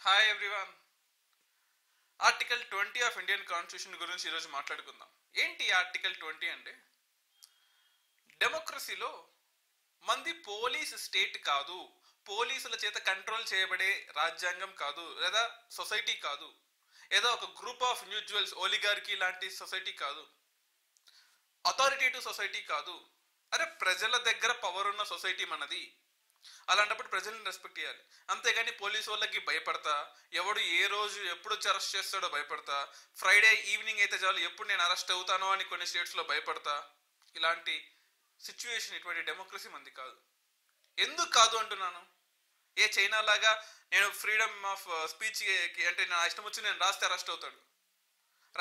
Hi everyone. Article 20 of Indian constitution గురించి ఈరోజు మాట్లాడుకుందాం. ఏంటి ఆర్టికల్ 20 అంటే? డెమోక్రసీలో మంది పోలీస్ స్టేట్ కాదు, పోలీసుల చేత కంట్రోల్ చేయబడే రాజ్యాంగం కాదు, లేదా సొసైటీ కాదు, ఏదో ఒక గ్రూప్ ఆఫ్ ఇండివిజువల్స్ ఓలిగార్కీ లాంటి సొసైటీ కాదు, అథారిటేటివ్ సొసైటీ కాదు. అరే, ప్రజల దగ్గర పవర్ ఉన్న సొసైటీ మనది. అలాంటప్పుడు ప్రజల్ని రెస్పెక్ట్ చేయాలి. అంతేగాని పోలీసు వాళ్ళకి భయపడతా, ఎవడు ఏ రోజు ఎప్పుడు వచ్చి అరెస్ట్ చేస్తాడో భయపడతా, ఫ్రైడే ఈవినింగ్ అయితే చాలు ఎప్పుడు నేను అరెస్ట్ అవుతానో అని కొన్ని స్టేట్స్లో భయపడతా. ఇలాంటి సిచ్యువేషన్, ఇటువంటి డెమోక్రసీ మంది కాదు. ఎందుకు కాదు అంటున్నాను? ఏ చైనా లాగా నేను ఫ్రీడమ్ ఆఫ్ స్పీచ్ అంటే నా ఇష్టం వచ్చి నేను రాస్తే అరెస్ట్ అవుతాడు.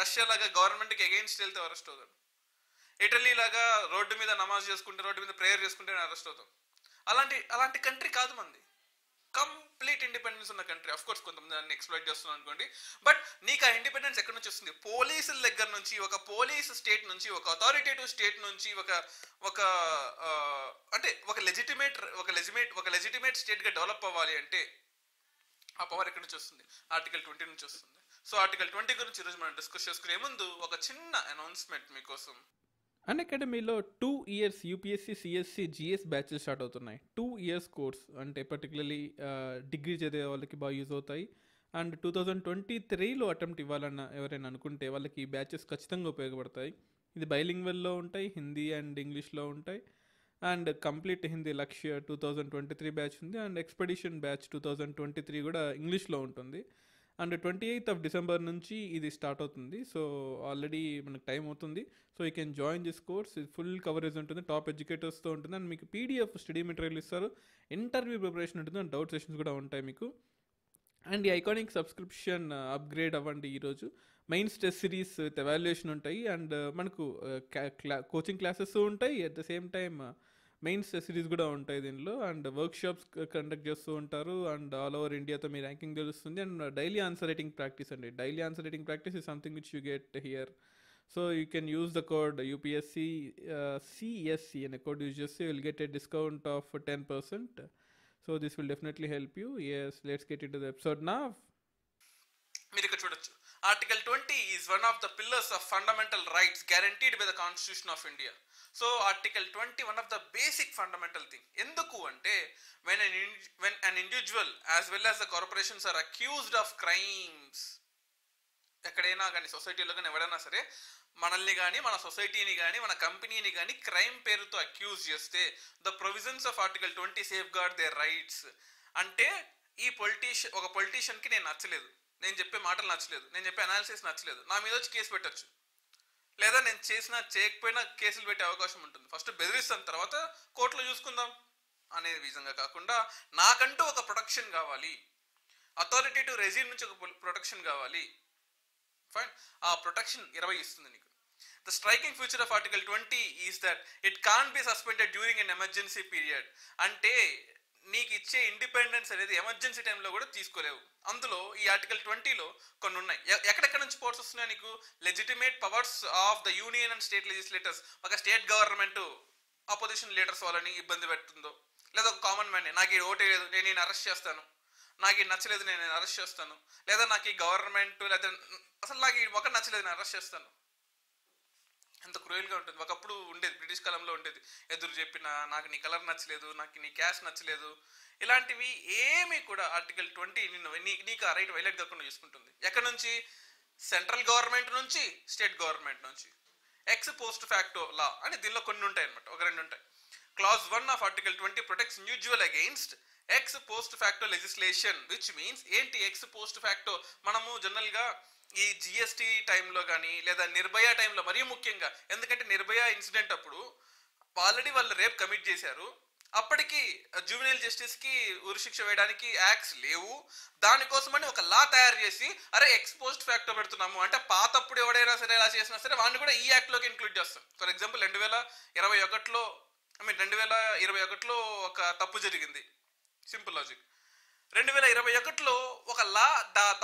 రష్యా లాగా గవర్నమెంట్కి అగెయిన్స్ట్ వెళ్తే అరెస్ట్ అవుతాడు. ఇటలీ లాగా రోడ్డు మీద నమాజ్ చేసుకుంటే, రోడ్డు మీద ప్రేయర్ చేసుకుంటే నేను అరెస్ట్ అవుతాను. అలాంటి కంట్రీ కాదు మంది. కంప్లీట్ ఇండిపెండెన్స్ ఉన్న కంట్రీ. ఆఫ్ కోర్స్ కొంతమంది దాన్ని ఎక్స్ప్లోయిట్ చేస్తున్నాను అనుకోండి, బట్ నీకు ఆ ఇండిపెండెన్స్ ఎక్కడి నుంచి వస్తుంది? పోలీసుల దగ్గర నుంచి, ఒక పోలీస్ స్టేట్ నుంచి, ఒక అథారిటేటివ్ స్టేట్ నుంచి, ఒక అంటే ఒక లెజిటిమేట్ స్టేట్ గా డెవలప్ అవ్వాలి అంటే ఆ పవర్ ఎక్కడి నుంచి వస్తుంది? ఆర్టికల్ 20 నుంచి వస్తుంది. సో ఆర్టికల్ 20 గురించి ఈరోజు మనం డిస్కస్ చేసుకునే ముందు ఒక చిన్న అనౌన్స్మెంట్ మీకోసం. అన్అకాడమీలో 2 years UPSC CSE GS batches start అవుతున్నాయి. 2 years కోర్స్ అంటే పర్టికులర్లీ డిగ్రీ చదివే వాళ్ళకి బాగా యూజ్ అవుతాయి. అండ్ 2023లో అటెంప్ట్ ఇవ్వాలన్న ఎవరైనా అనుకుంటే వాళ్ళకి ఈ బ్యాచెస్ ఖచ్చితంగా ఉపయోగపడతాయి. ఇది బైలింగ్వల్లో ఉంటాయి, హిందీ అండ్ ఇంగ్లీష్లో ఉంటాయి. అండ్ కంప్లీట్ హిందీ లక్ష్య 2023 బ్యాచ్ ఉంది, అండ్ ఎక్స్పెడిషన్ బ్యాచ్ 2023 కూడా ఇంగ్లీష్లో ఉంటుంది. అండ్ 28th December నుంచి ఇది స్టార్ట్ అవుతుంది. సో ఆల్రెడీ మనకు టైం అవుతుంది. So you can join this course. ఇది ఫుల్ కవరేజ్ ఉంటుంది, టాప్ ఎడ్యుకేటర్స్తో ఉంటుంది, అండ్ మీకు పీడిఎఫ్ స్టడీ మెటీరియల్ ఇస్తారు, ఇంటర్వ్యూ ప్రిపరేషన్ ఉంటుంది, అండ్ డౌట్ సెషన్స్ కూడా ఉంటాయి మీకు. అండ్ ఈ ఐకానిక్ సబ్స్క్రిప్షన్ అప్గ్రేడ్ అవ్వండి ఈరోజు. Mains test series with evaluation ఉంటాయి, అండ్ మనకు కోచింగ్ క్లాసెస్ ఉంటాయి. At the same time mains series కూడా ఉంటాయి దీనిలో, అండ్ వర్క్షాప్స్ కండక్ట్ చేస్తూ ఉంటారు, అండ్ ఆల్ ఓవర్ ఇండియాతో మీ ర్యాంకింగ్ తెలుస్తుంది. And daily answer writing practice అండి. Daily answer writing practice is something which you get here. So you can use the code UPSC CSC అనే కోడ్ యూజ్ చేస్తే will get a discount of 10%. So this will definitely help you. Yes, let's get into the episode now. మీరు ఇక్కడ చూడొచ్చు, article 20 is one of the pillars of fundamental rights guaranteed by the constitution of India. So article 20 one of the basic fundamental thing. ఎందుకు అంటే when an individual as well as the corporations are accused of crimes, ఎక్కడైనా కానీ సొసైటీలో కానీ ఎవరైనా సరే మనల్ని కానీ, మన సొసైటీని కానీ, మన కంపెనీని కానీ క్రైమ్ పేరుతో అక్యూజ్ చేస్తే the provisions of article 20 safeguard their rights. అంటే ఈ ఒక పొలిటీషియన్కి నేను నచ్చలేదు, నేను చెప్పే మాటలు నచ్చలేదు, నేను చెప్పే అనాలిసిస్ నచ్చలేదు, నా మీద వచ్చి కేసు పెట్టచ్చు, లేదా నేను చేసినా చేయకపోయినా కేసులు పెట్టే అవకాశం ఉంటుంది. ఫస్ట్ బెదిరిస్తాను, తర్వాత కోర్టులో చూసుకుందాం అనే విధంగా కాకుండా నాకంటూ ఒక ప్రొటెక్షన్ కావాలి, అథారిటేటివ్ రెజీమ్ నుంచి ఒక ప్రొటెక్షన్ కావాలి. ఫైన్, ఆ ప్రొటెక్షన్ 20 ఇస్తుంది నీకు. The striking feature of article 20 is that it can be suspended during an emergency period. అంటే నీకు ఇచ్చే ఇండిపెండెన్స్ అనేది ఎమర్జెన్సీ టైంలో కూడా తీసుకోలేవు. అందులో ఈ ఆర్టికల్ 20లో కొన్ని ఉన్నాయి. ఎక్కడెక్కడ నుంచి పవర్స్ వస్తున్నాయి నీకు? Legitimate powers of the union and state legislators. ఒక స్టేట్ గవర్నమెంట్ ఆపోజిషన్ లీడర్స్ వాళ్ళని ఇబ్బంది పెడుతుందో, లేదా ఒక కామన్ మ్యాన్ నాకు ఈ ఓటే లేదు నేను అరెస్ట్ చేస్తాను, నాకు ఇది నచ్చలేదు నేను అరెస్ట్ చేస్తాను, లేదా నాకు ఈ గవర్నమెంట్ లేదా అసలు నాకు ఈ ఒక నచ్చలేదు నేను అరెస్ట్ చేస్తాను. ఎంత క్రూయల్గా ఉంటుంది. ఒకప్పుడు ఉండేది, బ్రిటిష్ కాలంలో ఉండేది, ఎదురు చెప్పిన నాకు నీ కలర్ నచ్చలేదు, నాకు నీ క్యాస్ట్ నచ్చలేదు, ఇలాంటివి ఏమీ కూడా ఆర్టికల్ 20 నీకు ఆ రైట్ వైలేట్ కాకుండా చూసుకుంటుంది. ఎక్కడి నుంచి? సెంట్రల్ గవర్నమెంట్ నుంచి, స్టేట్ గవర్నమెంట్ నుంచి. ఎక్స్ పోస్ట్ ఫ్యాక్టో లా అని దీనిలో కొన్ని ఉంటాయి అనమాట, ఒక రెండు ఉంటాయి. Clause 1 of article 20 protects individual against X post facto legislation, which means ఏంటి ఎక్స్ పోస్ట్ ఫ్యాక్టో? మనము జనరల్ గా ఈ జిఎస్టీ టైంలో కానీ, లేదా నిర్భయ టైంలో మరీ ముఖ్యంగా, ఎందుకంటే నిర్భయ ఇన్సిడెంట్ అప్పుడు ఆల్రెడీ వాళ్ళు రేప్ కమిట్ చేశారు, అప్పటికి జూవినైల్ జస్టిస్ కి ఉరిశిక్ష వేయడానికి యాక్ట్స్ లేవు. దానికోసమని ఒక లా తయారు చేసి అరే ఎక్స్ పోస్ట్ ఫ్యాక్టో పెడుతున్నాము అంటే పాతప్పుడు ఎవడైనా సరే ఎలా చేసినా సరే వాడిని కూడా ఈ యాక్ట్ లోకి ఇంక్లూడ్ చేస్తాం. ఫర్ ఎగ్జాంపుల్ 2021లో ఒక తప్పు జరిగింది. Simple logic. 2021లో ఒక లా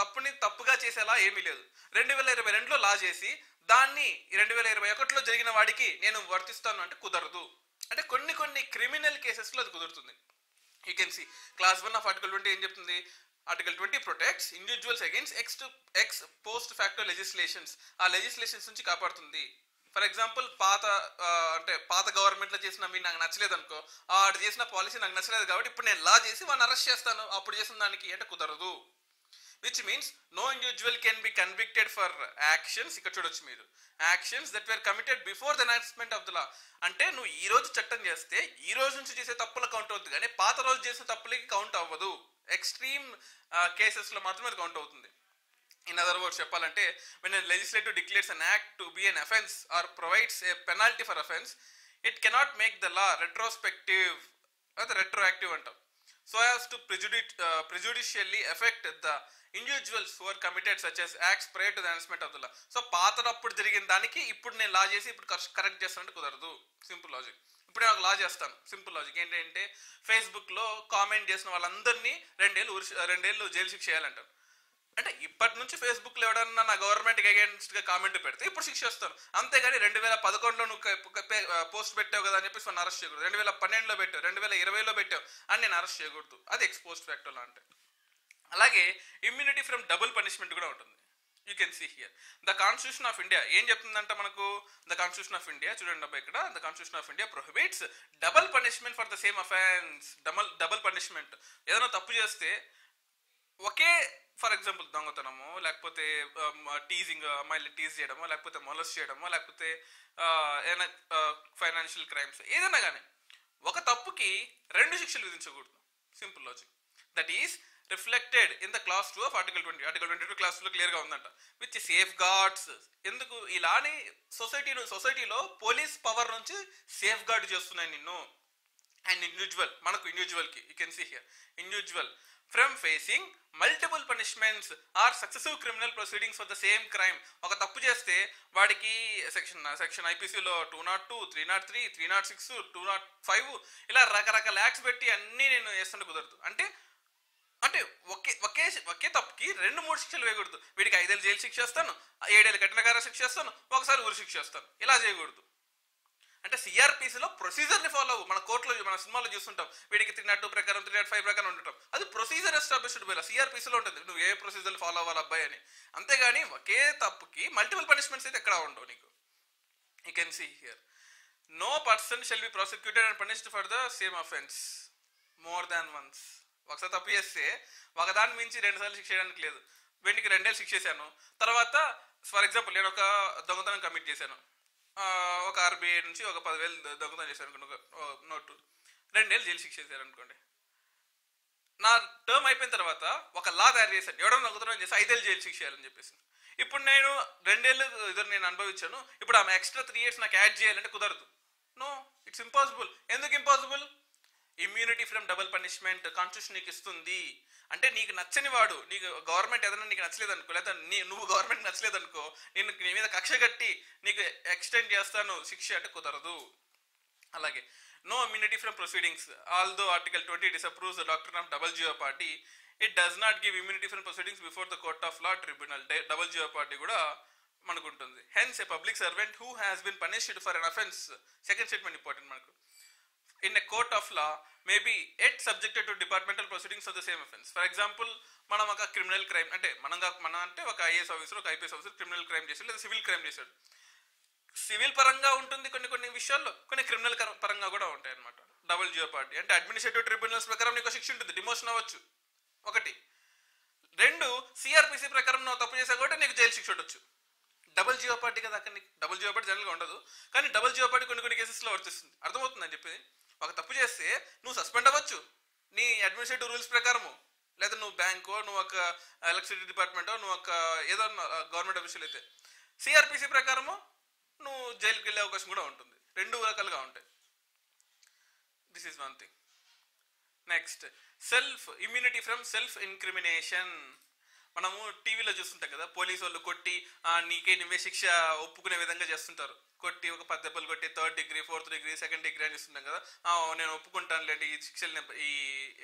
తప్పుని తప్పుగా చేసేలా ఏమీ లేదు. 2022లో లా చేసి దాన్ని 2021లో జరిగిన వాడికి నేను వర్తిస్తాను అంటే కుదరదు. అంటే కొన్ని క్రిమినల్ కేసెస్లో అది కుదురుతుంది. You can see clause 1 of article 20 ఏం చెప్తుంది? Article 20 protects individuals against ex post facto legislations. ఆ లెజిస్లేషన్స్ నుంచి కాపాడుతుంది. ఫర్ ఎగ్జాంపుల్ పాత గవర్నమెంట్ లో చేసిన మీ నాకు నచ్చలేదు అనుకో, ఆడు చేసిన పాలసీ నాకు నచ్చలేదు కాబట్టి ఇప్పుడు నేను లా చేసి వాడిని అరెస్ట్ చేస్తాను అప్పుడు చేసిన దానికి అంటే కుదరదు. Which means no individual can be convicted for actions, ఇక్కడ చూడొచ్చు మీరు, actions that were committed before the enactment of the law. అంటే నువ్వు ఈ రోజు చట్టం చేస్తే ఈ రోజు నుంచి చేసే తప్పులు కౌంట్ అవుతుంది కానీ పాత రోజు చేసిన తప్పులకి కౌంట్ అవ్వదు. ఎక్స్ట్రీమ్ కేసెస్ లో మాత్రమే అది కౌంట్ అవుతుంది. In other words చెప్పాలంటే when a legislature declares an act to be an offence or provides a penalty for offence, it cannot make the law retrospective or retroactive antam, so as to prejudicially affect the individuals who are committed such as acts prior to the enactment of the law. So పాతప్పుడు జరిగిన దానికి ఇప్పుడు నేను లా చేసి ఇప్పుడు correct చేస్తానంటే కుదరదు. Simple logic. ఇప్పుడు నేను ఒక లా చేస్తాను. సింపుల్ లాజిక్ ఏంటంటే ఫేస్బుక్ లో కామెంట్ చేసిన వాళ్ళందరినీ 2 ఏళ్ళు జైలు శిక్ష చేయాలంటారు. అంటే ఇప్పటి నుంచి ఫేస్బుక్ లో ఎవడన్నా నా గవర్నమెంట్ అగేన్స్ట్ గా కామెంట్ పెడితే ఇప్పుడు శిక్ష చేస్తాను. అంతేగాని 2011లో నువ్వు పోస్ట్ పెట్టావు కదా అని చెప్పేసి అరెస్ట్ చేయకూడదు. 2012లో పెట్టావు, 2020లో పెట్టావు అని నేను అరెస్ట్ చేయకూడదు. అది ఎక్స్పోస్ట్ ఫ్యాక్టర్లో అంటే. అలాగే ఇమ్యూనిటీ ఫ్రమ్ డబుల్ పనిష్మెంట్ కూడా ఉంటుంది. You can see here the constitution of India ఏం చెప్తుందంట మనకు. ద కాన్స్టిట్యూషన్ ఆఫ్ ఇండియా చూడండి అబ్బా ఇక్కడ, the constitution of India prohibits double punishment for the same offence. Double punishment. ఏదైనా తప్పు చేస్తే ఒకే, ఫర్ ఎగ్జాంపుల్ దొంగతనము, లేకపోతే టీజింగ్, అమ్మాయిలు టీజ్ చేయడమో, లేకపోతే మొలస్ చేయడమో, లేకపోతే ఏదైనా ఫైనాన్షియల్ క్రైమ్స్, ఏదైనా కానీ ఒక తప్పుకి 2 శిక్షలు విధించకూడదు. Simple logic. That is reflected in the clause 2 of article 20. Article 22 clause 2లో క్లియర్ గా ఉందంట. With safeguards. ఎందుకు ఇలాని సొసైటీలో పోలీస్ పవర్ నుంచి సేఫ్ గార్డ్ చేస్తున్నాయి నిన్ను. అండ్ ఇండివిజువల్, మనకు ఇండివిజువల్ కి you can see here individual from facing multiple punishments or successive criminal proceedings for the same crime. ఒక తప్పు చేస్తే వాడికి సెక్షన్ ఐపీసీలో 202, 303, 306, 205 ఇలా రకరకాల యాక్ట్స్ పెట్టి అన్నీ నేను వేస్తుంటే కుదరదు. అంటే ఒకే తప్పుకి 2-3 శిక్షలు వేయకూడదు. వీడికి 5 ఏళ్ళు జైలు శిక్ష చేస్తాను, 7 ఏళ్ళు కఠినకార శిక్ష చేస్తాను, ఒకసారి ఊరి శిక్ష చేస్తాను, ఇలా చేయకూడదు. అంటే సిఆర్పిసిలో ప్రొసీజర్ ని ఫాలో అవ్వు. మన కోర్టులో మన సినిమాలో చూస్తుంటాం, వీడికి 302 ప్రకారం 305 ప్రకారం ఉండటం. అది ప్రొసీజర్ ఎస్టాబ్లిష్డ్ బై సిఆర్పిసిలో ఉంటుంది. నువ్వు ఏ ప్రొసీజర్ ఫాలో అవ్వాలి అబ్బాయి అని. అంతేగాని ఒకే తప్పుకి మల్టిపుల్ పనిష్మెంట్స్ అయితే ఎక్కడ ఉండవు నీకు. You can see here no person shall be prosecuted and punished for the same offence more than once. ఒకసారి తప్పు చేస్తే ఒకదాని మించి 2 సార్లు శిక్ష చేయడానికి లేదు. వీడికి 2 ఏళ్ళు శిక్ష చేశాను, తర్వాత ఫర్ ఎగ్జాంపుల్ నేను ఒక దొంగతనం కమిట్ చేశాను, ఒక ఆర్బీఐ నుంచి ఒక 10,000 దొంగతనం చేశారు అనుకోండి, నోటు 2 ఏళ్ళు జైలు శిక్ష చేశారు అనుకోండి. నా టర్మ్ అయిపోయిన తర్వాత ఒక లా తయారు చేశాను, ఎవడన్నా దొంగతనం చేసి 5 ఏళ్ళు జైలు శిక్ష చేయాలని చెప్పేసి. ఇప్పుడు నేను 2 ఏళ్ళు ఇద్దరు నేను అనుభవించాను, ఇప్పుడు ఆమె ఎక్స్ట్రా 3 years నాకు యాడ్ చేయాలంటే కుదరదు. No, it's impossible. ఎందుకు impossible? Immunity from double punishment constitution నీకు ఇస్తుంది. అంటే నీకు నచ్చని వాడు, నీకు గవర్నమెంట్ ఏదైనా నీకు నచ్చలేదు అనుకో, లేదా నువ్వు గవర్నమెంట్ నచ్చలేదు అనుకో, నేను నీ మీద కక్ష కట్టి నీకు ఎక్స్టెండ్ చేస్తాను శిక్ష అంటే కుదరదు. అలాగే no immunity from proceedings. Although article 20 disapproves the doctrine of double jeopardy, it does not give immunity from proceedings before the court of law tribunal. Double jeopardy కూడా మనకు ఉంటుంది. Hence A public servant who has been punished for an offence, second statement important మనకు, in a court of law may be yet subjected to departmental proceedings of the same offence. For example, మనం ఒక criminal crime అంటే మన అంటే ఒక IAS officer, ఒక IPS officer criminal crime చేశాడు లేదా సివిల్ క్రైమ్ చేశాడు. సివిల్ పరంగా ఉంటుంది కొన్ని విషయాల్లో, కొన్ని క్రిమినల్ పరంగా కూడా ఉంటాయి అనమాట. డబుల్ జియోపార్టీ అంటే అడ్మినిస్ట్రేటివ్ ట్రిబ్యునల్స్ ప్రకారం నీకు శిక్ష ఉంటుంది, డిమోషన్ అవ్వచ్చు. 1 2 సిఆర్పిసి ప్రకారం నువ్వు తప్పు చేసా కూడా నీకు జైలు శిక్ష ఉండొచ్చు. డబుల్ జియోపార్టీ కదా అక్కడ నీకు. డబుల్ జియోపార్టీ జనరల్గా ఉండదు, కానీ డబుల్ జియోపార్టీ కొన్ని కేసెస్లో వర్తిస్తుంది. అర్థమవుతుందని చెప్పేది. ఒక తప్పు చేస్తే నువ్వు సస్పెండ్ అవ్వచ్చు నీ అడ్మినిస్ట్రేటివ్ రూల్స్ ప్రకారము, లేదా నువ్వు బ్యాంకో, నువ్వు ఒక ఎలక్ట్రిసిటీ డిపార్ట్మెంటో, నువ్వు ఒక ఏదన్నా గవర్నమెంట్ అఫీషియల్ అయితే సిఆర్పిసి ప్రకారము నువ్వు జైలుకి వెళ్ళే అవకాశం కూడా ఉంటుంది. 2 రకాలుగా ఉంటాయి. This is 1 thing. Next immunity from self incrimination. మనము టీవీలో చూస్తుంటాం కదా, పోలీసు వాళ్ళు కొట్టి నీకే నువ్వే శిక్ష ఒప్పుకునే విధంగా చేస్తుంటారు. కొట్టి ఒక 10 దెబ్బలు కొట్టి 3rd degree 4th degree 2nd degree అని చూస్తుంటాం కదా. నేను ఒప్పుకుంటాను లేండి, ఈ శిక్షలు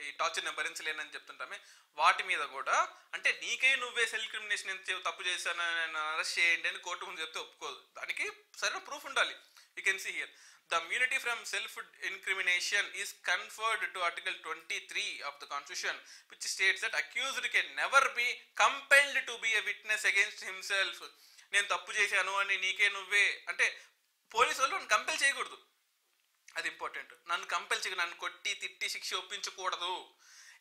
ఈ టార్చర్ నేను భరించలేనని చెప్తుంటామే. వాటి మీద కూడా అంటే నీకే నువ్వే సెల్ఫ్ క్రిమినేషన్ తప్పు చేశాను, నేను అరెస్ట్ చేయండి అని కోర్టు ముందు చెప్తే ఒప్పుకోదు. దానికి సరైన ప్రూఫ్ ఉండాలి. You can see here The immunity from self-incrimination is conferred to Article 23 of the Constitution, which states that accused can never be compelled to be a witness against himself. నేను తప్పు చేశాను అని నీకే నువ్వే అంటే పోలీసు వాళ్ళు నన్ను కంపెల్ చేయకూడదు, అది ఇంపార్టెంట్. నన్ను కంపెల్ చేయ, నన్ను కొట్టి తిట్టి శిక్ష ఒప్పించకూడదు.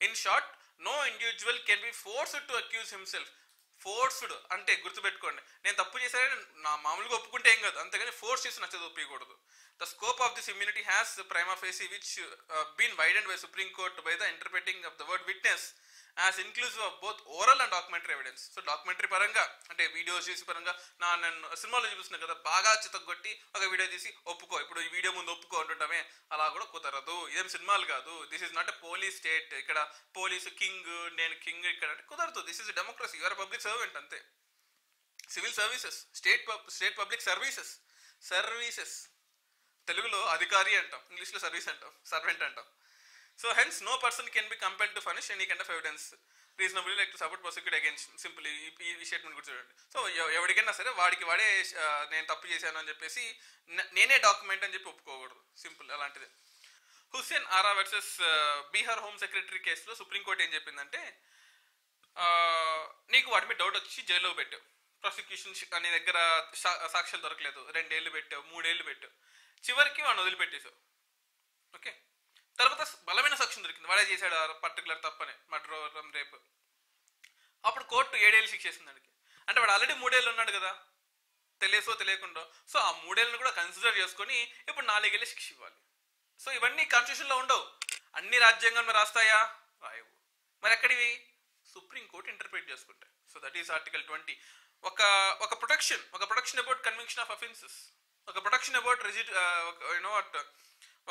In short, no individual can be forced to accuse himself. Forced అంటే గుర్తుపెట్టుకోండి, నేను తప్పు చేశానని నా మామూలుగా ఒప్పుకుంటే ఏం కాదు, అంతేగాని ఫోర్స్ చేసి నచ్చదు ఒప్పకూడదు. The scope of this immunity has prima facie which been widened by Supreme Court by the interpreting of the word witness as inclusive of both oral and documentary evidence. So documentary పరంగా అంటే videos చేసి పరంగా నన్ను సినిమాలో చూపిస్తున్నాను కదా, బాగా చితగొట్టి ఒక వీడియో తీసి ఒప్పుకో, ఇప్పుడు ఈ వీడియో ముందు ఒప్పుకో అంటుంటామే, అలా కూడా కుదరదు. ఇదేం సినిమాలు కాదు, this is not a police state, ఇక్కడ పోలీసు కింగ్ నేను కింగ్ ఇక్కడ అంటే కుదరదు. This is democracy, you are public servant అంతే. Civil services, state public services తెలుగులో అధికారి అంటాం, ఇంగ్లీష్లో సర్వీస్ అంటాం, సర్వెంట్ అంటాం. So hence no person can be compelled to furnish any kind of evidence reasonably like to support prosecute against. Simple ఈ statement కూడా చూడండి. సో ఎవరికైనా సరే వాడికి వాడే నేను తప్పు చేశాను అని చెప్పేసి నేనే డాక్యుమెంట్ అని చెప్పి ఒప్పుకోకూడదు. సింపుల్ అలాంటిదే. హుస్సేన్ ఆరా వర్సెస్ బీహార్ హోమ్ సెక్రటరీ కేసులో సుప్రీంకోర్టు ఏం చెప్పిందంటే, నీకు వాటి మీద డౌట్ వచ్చి జైల్లో పెట్టావు, ప్రాసిక్యూషన్ నీ దగ్గర సాక్ష్యాలు దొరకలేదు, 2 ఏళ్ళు పెట్టావు, 3 ఏళ్ళు పెట్టావు, చివరికి వాడిని వదిలిపెట్టేశావు. ఓకే, తర్వాత బలమైన సాక్ష్యం దొరికింది, వాడే చేశాడు పర్టికులర్ తప్పని, మర్డర్ రేపు. అప్పుడు కోర్టు 7 ఏళ్ళు శిక్ష చేసింది దానికి. అంటే వాడు ఆల్రెడీ 3 ఏళ్ళు ఉన్నాడు కదా, తెలియసో తెలియకుండా. సో ఆ 3 ఏళ్ళను కూడా కన్సిడర్ చేసుకొని ఇప్పుడు 4 ఏళ్ళు శిక్ష ఇవ్వాలి. సో ఇవన్నీ కాన్స్టిట్యూషన్లో ఉండవు. అన్ని రాజ్యాంగంలో రాస్తాయా? రాయవు. మరి ఎక్కడివి? సుప్రీంకోర్టు ఇంటర్ప్రిట్ చేసుకుంటాయి. So that is article 20. ఒక protection about conviction of offences, ఒక ప్రొటెక్షన్ అబౌట్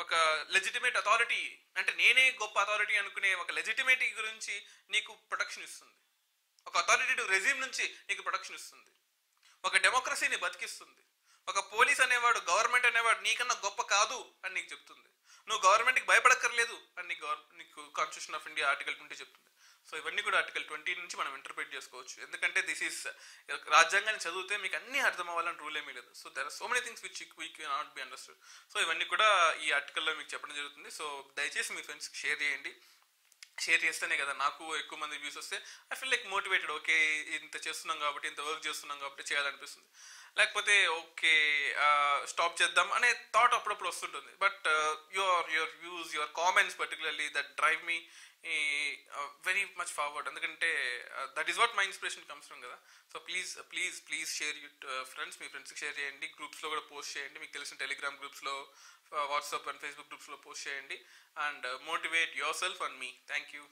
ఒక లెజిటిమేట్ అథారిటీ, అంటే నేనే గొప్ప అథారిటీ అనుకునే ఒక లెజిటిమేటీ గురించి నీకు ప్రొటెక్షన్ ఇస్తుంది. ఒక అథారిటేటివ్ రెజ్యూమ్ నుంచి నీకు ప్రొటెక్షన్ ఇస్తుంది. ఒక డెమోక్రసీని బతికిస్తుంది. ఒక పోలీస్ అనేవాడు, గవర్నమెంట్ అనేవాడు నీకన్నా గొప్ప కాదు అని నీకు చెప్తుంది. నువ్వు గవర్నమెంట్కి భయపడక్కర్లేదు అని నీకు కాన్స్టిట్యూషన్ ఆఫ్ ఇండియా ఆర్టికల్ 20 చెప్తుంది. సో ఇవన్నీ కూడా ఆర్టికల్ 20 నుంచి మనం ఇంటర్ప్రిట్ చేసుకోవచ్చు. ఎందుకంటే దిస్ ఈస్ రాజ్యాంగాన్ని చదివితే మీకు అన్ని అర్థం అవ్వాలని రూల్ ఏమీ లేదు. So there are so many things which we cannot be understood. సో ఇవన్నీ కూడా ఈ ఆర్టికల్లో మీకు చెప్పడం జరుగుతుంది. సో దయచేసి మీ ఫ్రెండ్స్కి షేర్ చేయండి. షేర్ చేస్తేనే కదా నాకు ఎక్కువ మంది వ్యూస్ వస్తే I feel like motivated. Okay, ఇంత చేస్తున్నాం కాబట్టి, ఇంత వర్క్ చేస్తున్నాం కాబట్టి చేయాలనిపిస్తుంది. లేకపోతే ఓకే స్టాప్ చేద్దాం అనే థాట్ అప్పుడప్పుడు వస్తుంటుంది. But your views, your comments particularly that drive me very much forward. ఎందుకంటే that is what my inspiration comes from కదా. సో ప్లీజ్ షేర్ ఫ్రెండ్స్, మీ ఫ్రెండ్స్కి షేర్ చేయండి. గ్రూప్స్లో కూడా పోస్ట్ చేయండి. మీకు తెలిసిన టెలిగ్రామ్ గ్రూప్స్లో, వాట్సాప్ అండ్ ఫేస్బుక్ గ్రూప్స్లో పోస్ట్ చేయండి. And motivate yourself and మీ. Thank you.